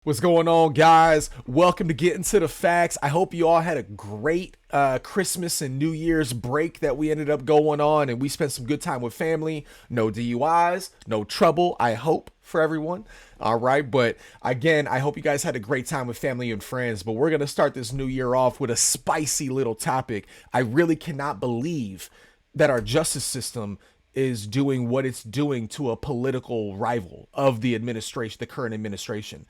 What's going on, guys? Welcome to Get Into the Facts. I hope you all had a great Christmas and New Year's break that we ended up going on, and we spent some good time with family. No DUIs, no trouble, I hope, for everyone. All right, but again, I hope you guys had a great time with family and friends. But we're going to start this new year off with a spicy little topic. I really cannot believe that our justice system is doing what it's doing to a political rival of the administration, the current administration.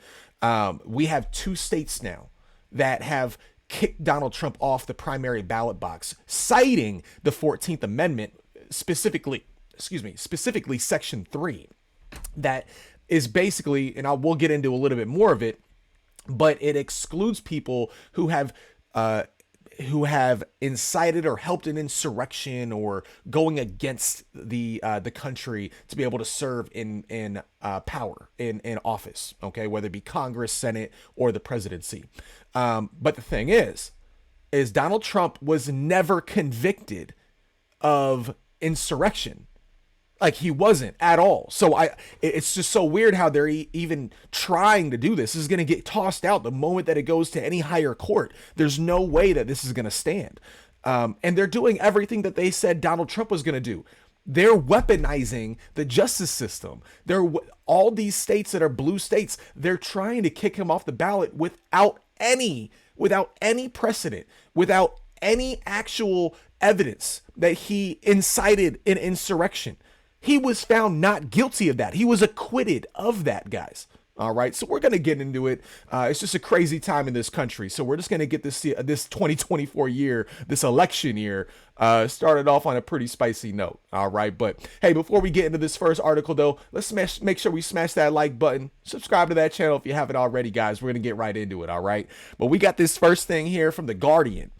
We have two states now that have kicked Donald Trump off the primary ballot box, citing the 14th Amendment, specifically Section 3, that is basically, and we'll get into a little bit more of it, but it excludes people who have incited or helped an insurrection or going against the country to be able to serve in power in office. Okay, whether it be Congress, Senate, or the presidency. But the thing is Donald Trump was never convicted of insurrection. Like, he wasn't at all. So it's just so weird how they're even trying to do this. This is going to get tossed out the moment that it goes to any higher court. There's no way that this is going to stand. And they're doing everything that they said Donald Trump was going to do. They're weaponizing the justice system. All these states that are blue states, they're trying to kick him off the ballot without any precedent, without any actual evidence that he incited an insurrection. He was found not guilty of that. He was acquitted of that, guys. All right, so we're going to get into it. It's just a crazy time in this country. So we're just going to get this 2024 year, this election year, started off on a pretty spicy note. All right, but hey, before we get into this first article, though, let's make sure we smash that like button. Subscribe to that channel if you haven't already, guys. We're going to get right into it, all right? But we got this first thing here from The Guardian.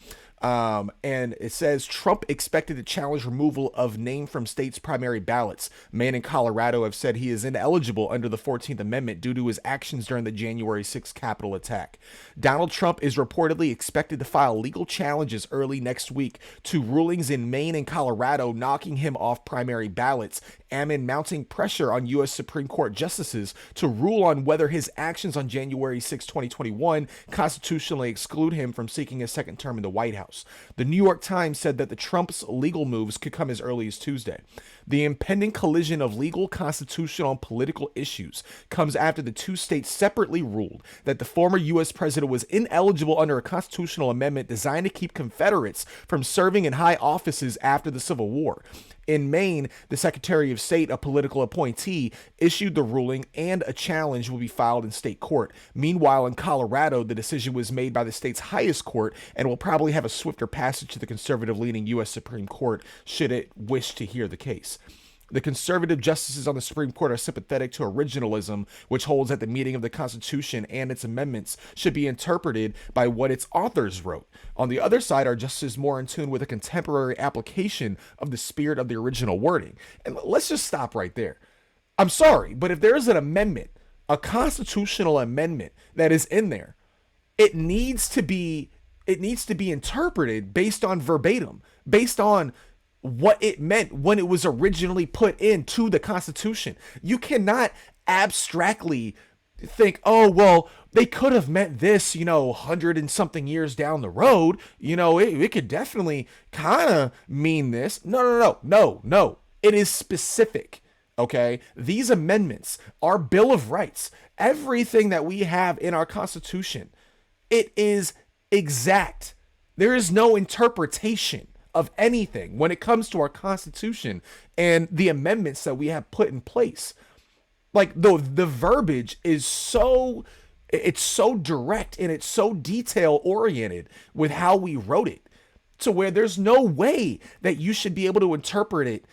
And it says Trump expected to challenge removal of name from states' primary ballots. Maine and Colorado have said he is ineligible under the 14th Amendment due to his actions during the January 6th Capitol attack. Donald Trump is reportedly expected to file legal challenges early next week to rulings in Maine and Colorado knocking him off primary ballots, amid mounting pressure on U.S. Supreme Court justices to rule on whether his actions on January 6, 2021 constitutionally exclude him from seeking a second term in the White House. The New York Times said that the Trump's legal moves could come as early as Tuesday. The impending collision of legal, constitutional, and political issues comes after the two states separately ruled that the former U.S. president was ineligible under a constitutional amendment designed to keep Confederates from serving in high offices after the Civil War. In Maine, the Secretary of State, a political appointee, issued the ruling, and a challenge will be filed in state court. Meanwhile, in Colorado, the decision was made by the state's highest court and will probably have a swifter passage to the conservative-leaning U.S. Supreme Court should it wish to hear the case. The conservative justices on the Supreme Court are sympathetic to originalism, which holds that the meaning of the Constitution and its amendments should be interpreted by what its authors wrote. On the other side are justices more in tune with a contemporary application of the spirit of the original wording. And let's just stop right there. I'm sorry, but if there is an amendment, a constitutional amendment that is in there, it needs to be interpreted based on verbatim, based on what it meant when it was originally put into the Constitution. You cannot abstractly think, oh, well, they could have meant this, 100 and something years down the road. It could definitely kind of mean this. No. It is specific. Okay. These amendments, our Bill of Rights, everything that we have in our Constitution, it is exact. There is no interpretation of anything when it comes to our Constitution and the amendments that we have put in place. Like, the verbiage is so direct and it's so detail oriented with how we wrote it, to where there's no way that you should be able to interpret it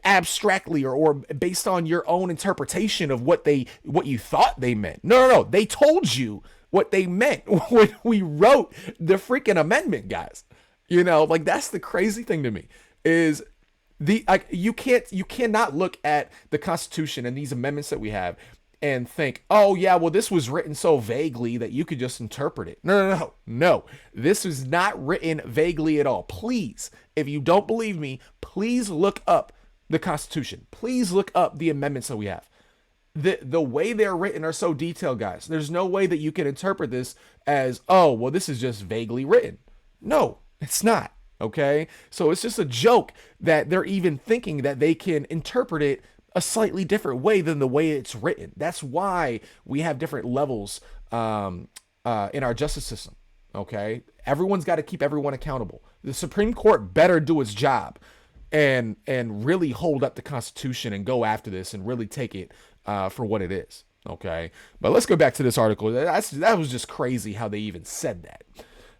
abstractly or based on your own interpretation of what you thought they meant. No. They told you what they meant when we wrote the freaking amendment, guys. That's the crazy thing to me is you cannot look at the Constitution and these amendments that we have and think, oh yeah, well, this was written so vaguely that you could just interpret it. No. This is not written vaguely at all. Please, if you don't believe me, please look up the Constitution. Please look up the amendments that we have. the way they're written are so detailed, guys. There's no way that you can interpret this as, oh, well, this is just vaguely written. No, it's not. Okay, so it's just a joke that they're even thinking that they can interpret it a slightly different way than the way it's written. That's why we have different levels in our justice system. Okay, everyone's got to keep everyone accountable. The Supreme Court better do its job and really hold up the Constitution and go after this and really take it for what it is. Okay, but let's go back to this article. That was just crazy how they even said that.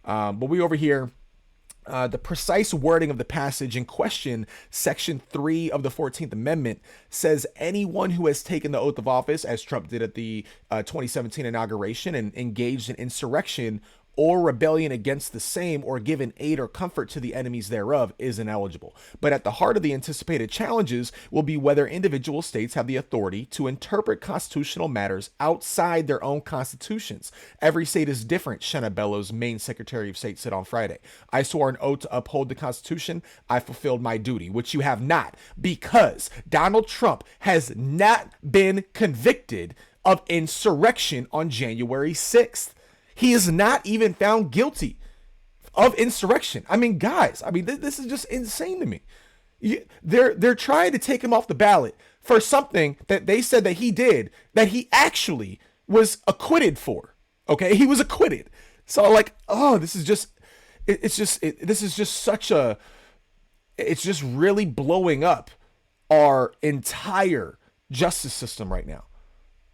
But we over here. The precise wording of the passage in question, Section 3 of the 14th Amendment, says anyone who has taken the oath of office, as Trump did at the 2017 inauguration, and engaged in insurrection or rebellion against the same, or given aid or comfort to the enemies thereof, is ineligible. But at the heart of the anticipated challenges will be whether individual states have the authority to interpret constitutional matters outside their own constitutions. Every state is different, Shenna Bellows, Maine Secretary of State, said on Friday. I swore an oath to uphold the Constitution. I fulfilled my duty, which you have not, because Donald Trump has not been convicted of insurrection on January 6th. He is not even found guilty of insurrection. I mean, guys, this is just insane to me. They're trying to take him off the ballot for something that they said that he did, that he actually was acquitted for. Okay, he was acquitted. So like, oh, this is just it's just really blowing up our entire justice system right now.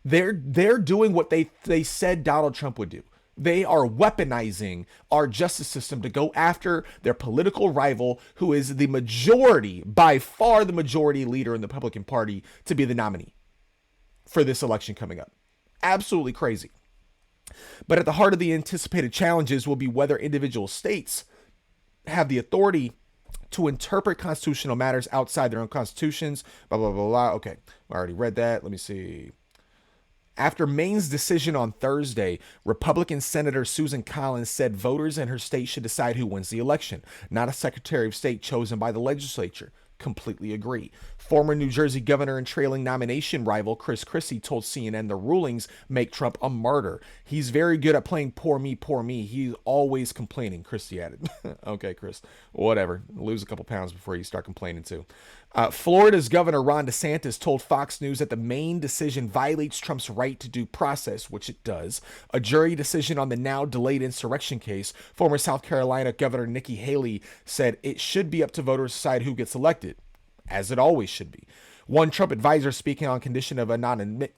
They're doing what they said Donald Trump would do. They are weaponizing our justice system to go after their political rival, who is the majority, by far the majority leader in the Republican Party, to be the nominee for this election coming up. Absolutely crazy. But at the heart of the anticipated challenges will be whether individual states have the authority to interpret constitutional matters outside their own constitutions. Blah, blah, blah, blah. Okay, I already read that. Let me see. After Maine's decision on Thursday, Republican Senator Susan Collins said voters in her state should decide who wins the election, not a Secretary of State chosen by the legislature. Completely agree. Former New Jersey governor and trailing nomination rival Chris Christie told CNN the rulings make Trump a martyr. He's very good at playing poor me, poor me. He's always complaining, Christie added. Okay, Chris, whatever. Lose a couple pounds before you start complaining too. Florida's Governor Ron DeSantis told Fox News that the Maine decision violates Trump's right to due process, which it does. A jury decision on the now delayed insurrection case. Former South Carolina Governor Nikki Haley said it should be up to voters to decide who gets elected, as it always should be. One Trump advisor, speaking on condition of anonymity,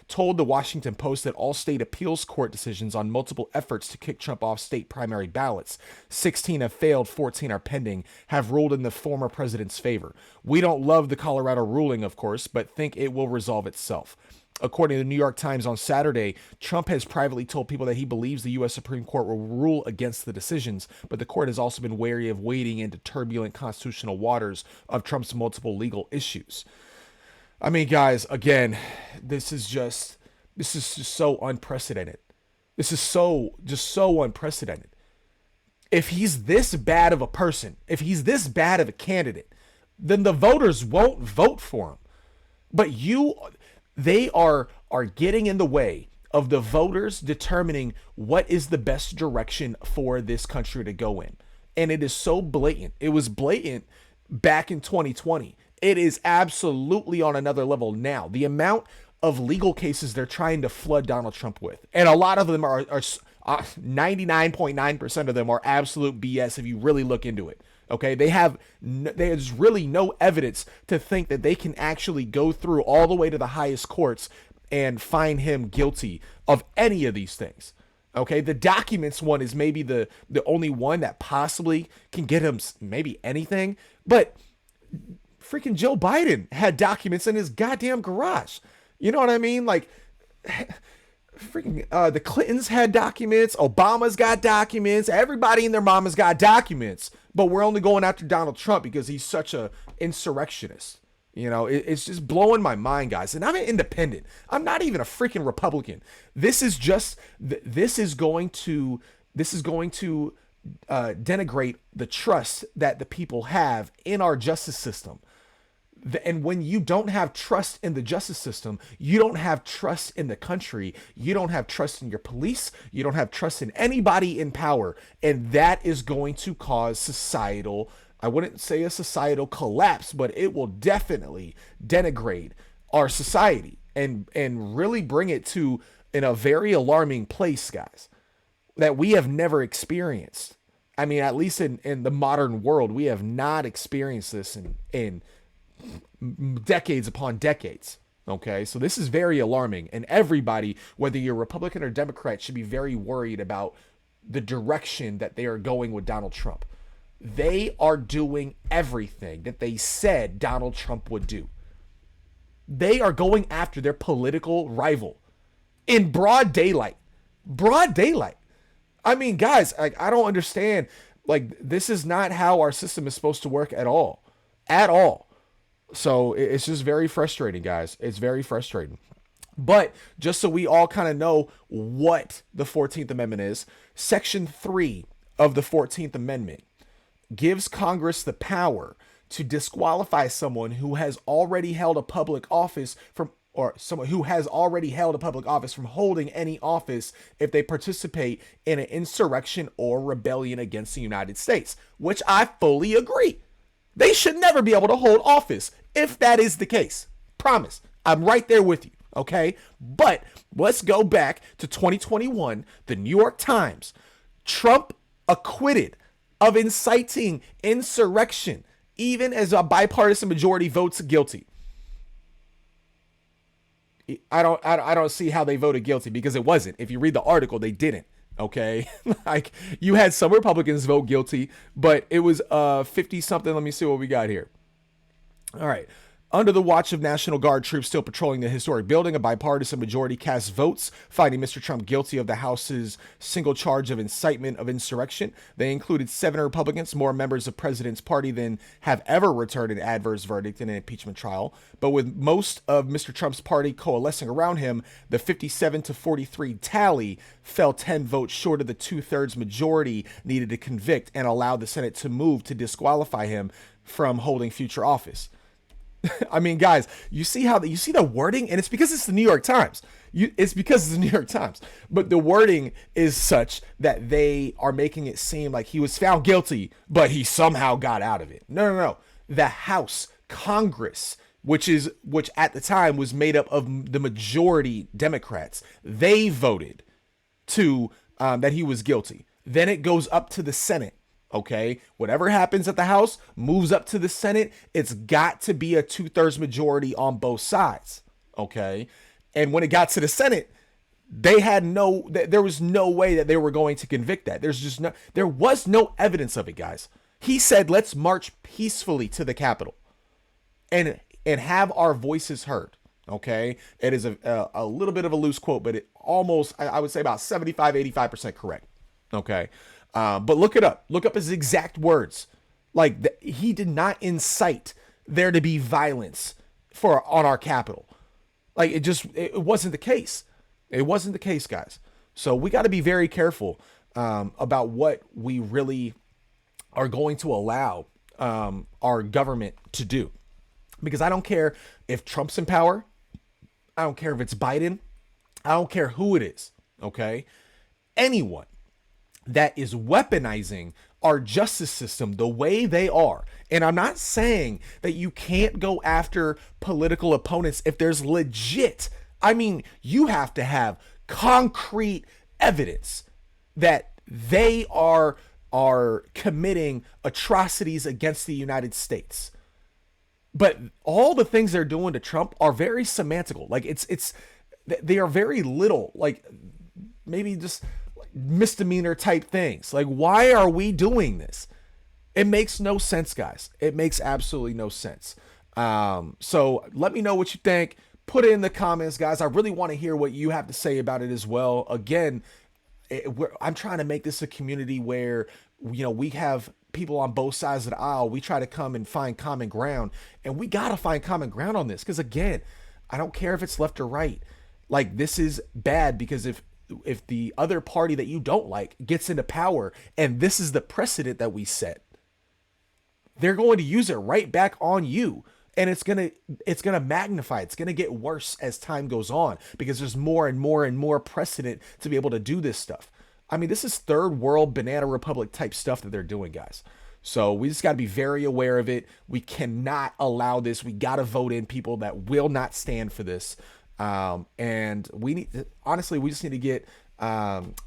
told the Washington Post that all state appeals court decisions on multiple efforts to kick Trump off state primary ballots, 16 have failed, 14 are pending, have ruled in the former president's favor. We don't love the Colorado ruling, of course, but think it will resolve itself. According to the New York Times on Saturday, Trump has privately told people that he believes the U.S. Supreme Court will rule against the decisions, but the court has also been wary of wading into turbulent constitutional waters of Trump's multiple legal issues. I mean, guys, again, this is just so unprecedented. This is so unprecedented. If he's this bad of a person, if he's this bad of a candidate, then the voters won't vote for him. But they are getting in the way of the voters determining what is the best direction for this country to go in. And it is so blatant. It was blatant back in 2020. It is absolutely on another level now. The amount of legal cases they're trying to flood Donald Trump with, and a lot of them are 99.9% of them are absolute BS if you really look into it. Okay, there's really no evidence to think that they can actually go through all the way to the highest courts and find him guilty of any of these things. Okay, the documents one is maybe the only one that possibly can get him maybe anything, but freaking Joe Biden had documents in his goddamn garage. You know what I mean? Like, freaking the Clintons had documents, Obama's got documents, everybody and their mama's got documents, but we're only going after Donald Trump because he's such a insurrectionist. You know, it's just blowing my mind, guys. And I'm an independent. I'm not even a freaking Republican. This is going to denigrate the trust that the people have in our justice system. And when you don't have trust in the justice system, you don't have trust in the country, you don't have trust in your police, you don't have trust in anybody in power. And that is going to cause societal, I wouldn't say a societal collapse, but it will definitely denigrate our society and really bring it to in a very alarming place, guys, that we have never experienced. I mean, at least in the modern world, we have not experienced this in decades upon decades. Okay, so this is very alarming, and everybody, whether you're Republican or Democrat, should be very worried about the direction that they are going with Donald Trump. They are doing everything that they said Donald Trump would do. They are going after their political rival in broad daylight. Broad daylight. I mean, guys, I don't understand. Like, this is not how our system is supposed to work at all. At all. So it's just very frustrating, guys. It's very frustrating. But just so we all kind of know what the 14th Amendment is, Section 3 of the 14th Amendment gives Congress the power to disqualify someone who has already held a public office from, or someone who has already held a public office from holding any office if they participate in an insurrection or rebellion against the United States, which I fully agree. They should never be able to hold office if that is the case. Promise. I'm right there with you. Okay. But let's go back to 2021. The New York Times. Trump acquitted of inciting insurrection, even as a bipartisan majority votes guilty. I don't see how they voted guilty, because it wasn't. If you read the article, they didn't. Okay. Like, you had some Republicans vote guilty, but it was 50 something. Let me see what we got here. All right. Under the watch of National Guard troops still patrolling the historic building, a bipartisan majority cast votes finding Mr. Trump guilty of the House's single charge of incitement of insurrection. They included 7 Republicans, more members of President's party than have ever returned an adverse verdict in an impeachment trial. But with most of Mr. Trump's party coalescing around him, the 57-43 tally fell 10 votes short of the 2/3 majority needed to convict and allow the Senate to move to disqualify him from holding future office. I mean, guys, you see the wording, and it's because it's the New York Times. It's because it's the New York Times. But the wording is such that they are making it seem like he was found guilty, but he somehow got out of it. No. The House, Congress, which at the time was made up of the majority Democrats, they voted to that he was guilty. Then it goes up to the Senate. Okay, whatever happens at the House moves up to the Senate. It's got to be a 2/3 majority on both sides. Okay, and when it got to the Senate, there was no way that they were going to convict that. There was no evidence of it, guys. He said, "Let's march peacefully to the Capitol, and have our voices heard." Okay, it is a little bit of a loose quote, but it almost, I would say, about 75-85% correct. Okay. But look it up. Look up his exact words. Like, he did not incite there to be violence on our Capitol. Like, it wasn't the case. It wasn't the case, guys. So we got to be very careful about what we really are going to allow our government to do. Because I don't care if Trump's in power. I don't care if it's Biden. I don't care who it is. Okay? Anyone that is weaponizing our justice system the way they are. And I'm not saying that you can't go after political opponents if there's legit, I mean, you have to have concrete evidence that they are committing atrocities against the United States. But all the things they're doing to Trump are very semantical. Like, they are very little, like, maybe just misdemeanor type things. Like, why are we doing this? It makes no sense, guys. It makes absolutely no sense. So let me know what you think. Put it in the comments, guys. I really want to hear what you have to say about it as well. Again, I'm trying to make this a community where, we have people on both sides of the aisle. We try to come and find common ground, and we got to find common ground on this. Because again, I don't care if it's left or right. Like, this is bad, because if the other party that you don't like gets into power, and this is the precedent that we set, they're going to use it right back on you. and it's gonna magnify. It's gonna get worse as time goes on because there's more and more and more precedent to be able to do this stuff. I mean, this is third world banana republic type stuff that they're doing, guys. So we just got to be very aware of it. We cannot allow this. We got to vote in people that will not stand for this. And we need, honestly, we just need to get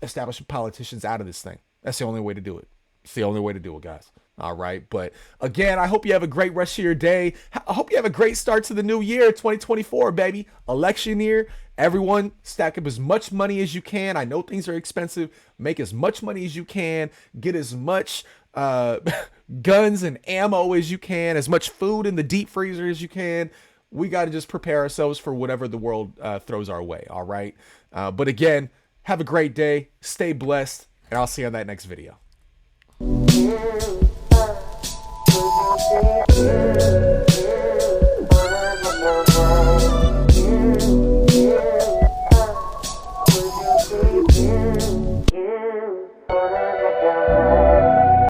establishment politicians out of this thing. That's the only way to do it. It's the only way to do it, guys. All right. But again, I hope you have a great rest of your day. I hope you have a great start to the new year, 2024, baby. Election year. Everyone stack up as much money as you can. I know things are expensive. Make as much money as you can. Get as much guns and ammo as you can, as much food in the deep freezer as you can. We got to just prepare ourselves for whatever the world throws our way. All right. But again, have a great day. Stay blessed. And I'll see you on that next video. Yeah.